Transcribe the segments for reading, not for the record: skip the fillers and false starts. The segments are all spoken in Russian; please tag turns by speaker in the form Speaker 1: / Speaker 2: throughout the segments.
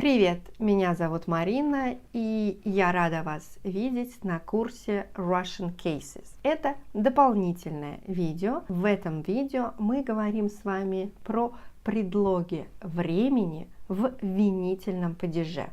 Speaker 1: Привет, меня зовут Марина, и я рада вас видеть на курсе Russian Cases. Это дополнительное видео. В этом видео мы говорим с вами про предлоги времени в винительном падеже.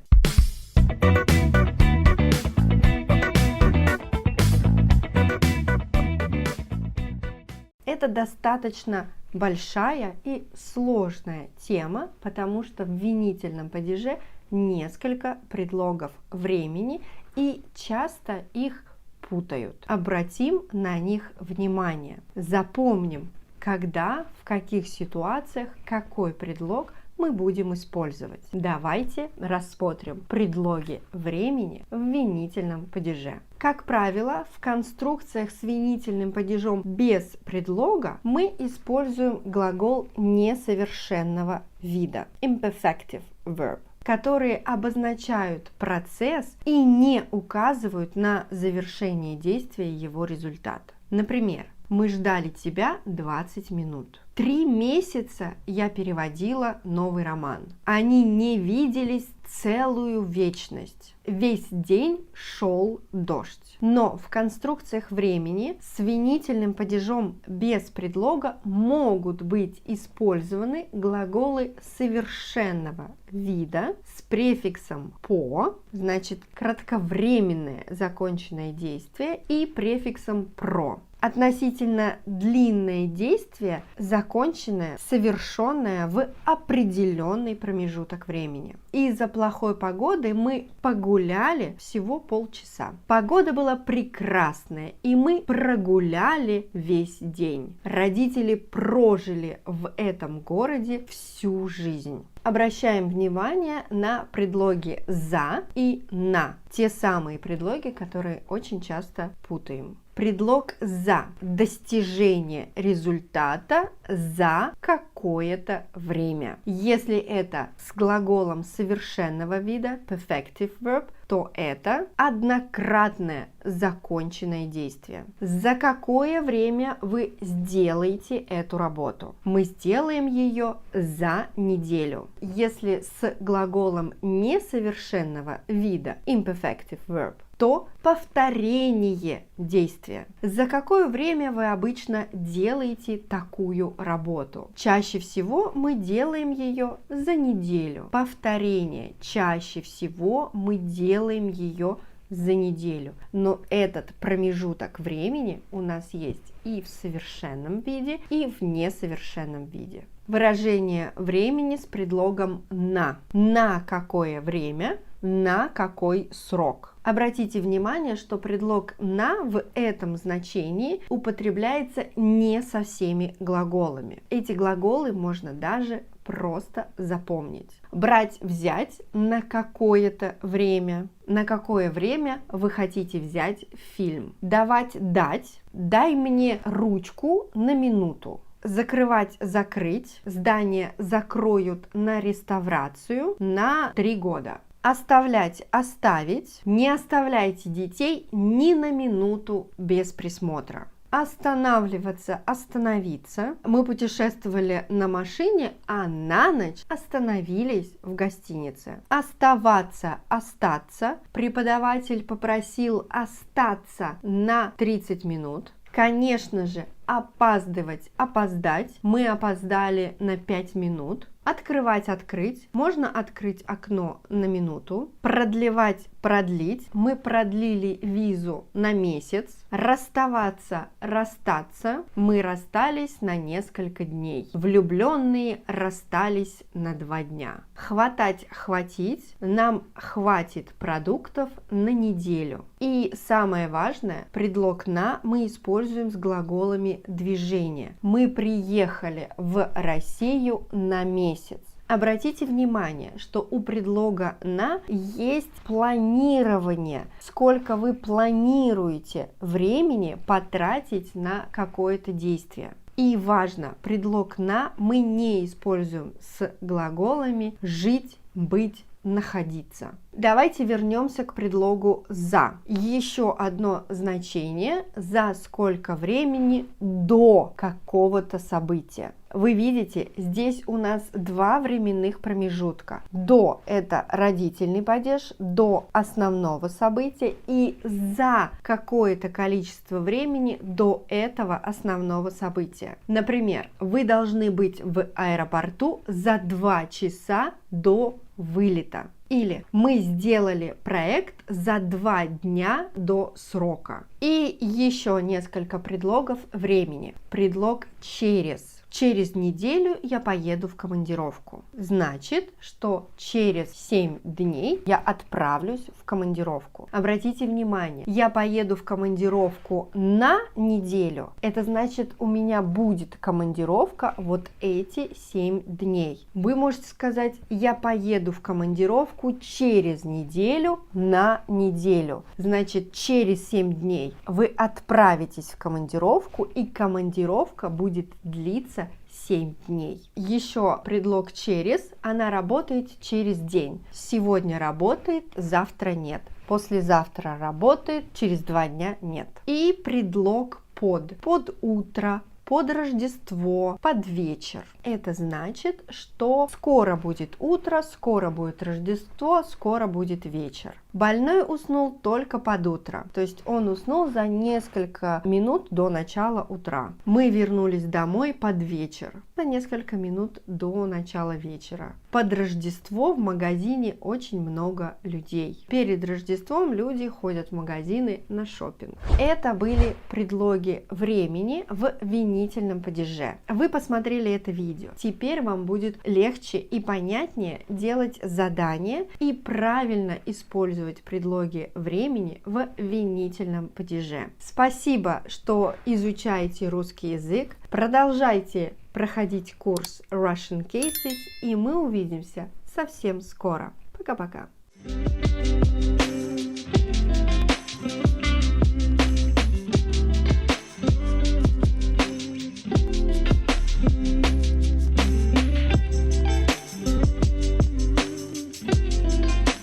Speaker 1: Это достаточно большая и сложная тема, потому что в винительном падеже несколько предлогов времени и часто их путают. Обратим на них внимание. Запомним, когда, в каких ситуациях, какой предлог мы будем использовать. Давайте рассмотрим предлоги времени в винительном падеже. Как правило, в конструкциях с винительным падежом без предлога мы используем глагол несовершенного вида imperfective verb, которые обозначают процесс и не указывают на завершение действия его результата. Например, мы ждали тебя 20 минут. 3 месяца я переводила новый роман. Они не виделись целую вечность. Весь день шел дождь. Но в конструкциях времени с винительным падежом без предлога могут быть использованы глаголы совершенного вида с префиксом «по», значит кратковременное законченное действие, и префиксом «про». Относительно длинное действие, законченное, совершенное в определенный промежуток времени. Из-за плохой погоды мы погуляли всего полчаса. Погода была прекрасная, и мы прогуляли весь день. Родители прожили в этом городе всю жизнь. Обращаем внимание на предлоги «за» и «на». Те самые предлоги, которые очень часто путаем. Предлог «за» – достижение результата за какое-то время. Если это с глаголом совершенного вида perfective verb, то это однократное законченное действие. За какое время вы сделаете эту работу? Мы сделаем ее за неделю. Если с глаголом несовершенного вида imperfective verb, то повторение действия. За какое время вы обычно делаете такую работу? Чаще всего мы делаем ее за неделю. Повторение. Чаще всего мы делаем ее за неделю. Но этот промежуток времени у нас есть и в совершенном виде, и в несовершенном виде. Выражение времени с предлогом «на». На какое время? На какой срок? Обратите внимание, что предлог «на» в этом значении употребляется не со всеми глаголами. Эти глаголы можно даже просто запомнить. Брать, взять на какое-то время. На какое время вы хотите взять фильм? Давать, дать. Дай мне ручку на минуту. Закрывать, закрыть. Здание закроют на реставрацию на 3 года. Оставлять, оставить. Не оставляйте детей ни на минуту без присмотра. Останавливаться, остановиться. Мы путешествовали на машине, а на ночь остановились в гостинице. Оставаться, остаться. Преподаватель попросил остаться на 30 минут. Конечно же, опаздывать, опоздать. Мы опоздали на 5 минут. Открывать, открыть. Можно открыть окно на минуту. Продлевать, продлить. Мы продлили визу на месяц. Расставаться, расстаться. Мы расстались на несколько дней. Влюбленные расстались на 2 дня. Хватать, хватить. Нам хватит продуктов на неделю. И самое важное, предлог «на» мы используем с глаголами движения. Мы приехали в Россию на месяц. Обратите внимание, что у предлога «на» есть планирование, сколько вы планируете времени потратить на какое-то действие. И важно, предлог «на» мы не используем с глаголами «жить», «быть», находиться. Давайте вернемся к предлогу «за». Еще одно значение: за сколько времени до какого-то события. Вы видите, здесь у нас два временных промежутка. До – это родительный падеж, до основного события, и за какое-то количество времени до этого основного события. Например, вы должны быть в аэропорту за 2 часа до вылета. Или мы сделали проект за 2 дня до срока. И еще несколько предлогов времени. Предлог «через». Через неделю я поеду в командировку. Значит, что через 7 дней я отправлюсь в командировку. Обратите внимание, я поеду в командировку на неделю. Это значит, у меня будет командировка вот эти 7 дней. Вы можете сказать, я поеду в командировку через неделю на неделю. Значит, через 7 дней вы отправитесь в командировку, и командировка будет длиться 7 дней. Еще предлог «через», она работает через день. Сегодня работает, завтра нет. Послезавтра работает, через 2 дня нет. И предлог «под». Под утро, под Рождество, под вечер. Это значит, что скоро будет утро, скоро будет Рождество, скоро будет вечер. Больной уснул только под утро, то есть он уснул за несколько минут до начала утра. Мы вернулись домой под вечер, за несколько минут до начала вечера. Под Рождество в магазине очень много людей. Перед Рождеством люди ходят в магазины на шопинг. Это были предлоги времени в винительном падеже. Вы посмотрели это видео. Теперь вам будет легче и понятнее делать задания и правильно использовать предлоги времени в винительном падеже. Спасибо, что изучаете русский язык. Продолжайте проходить курс Russian Cases, и мы увидимся совсем скоро. Пока-пока.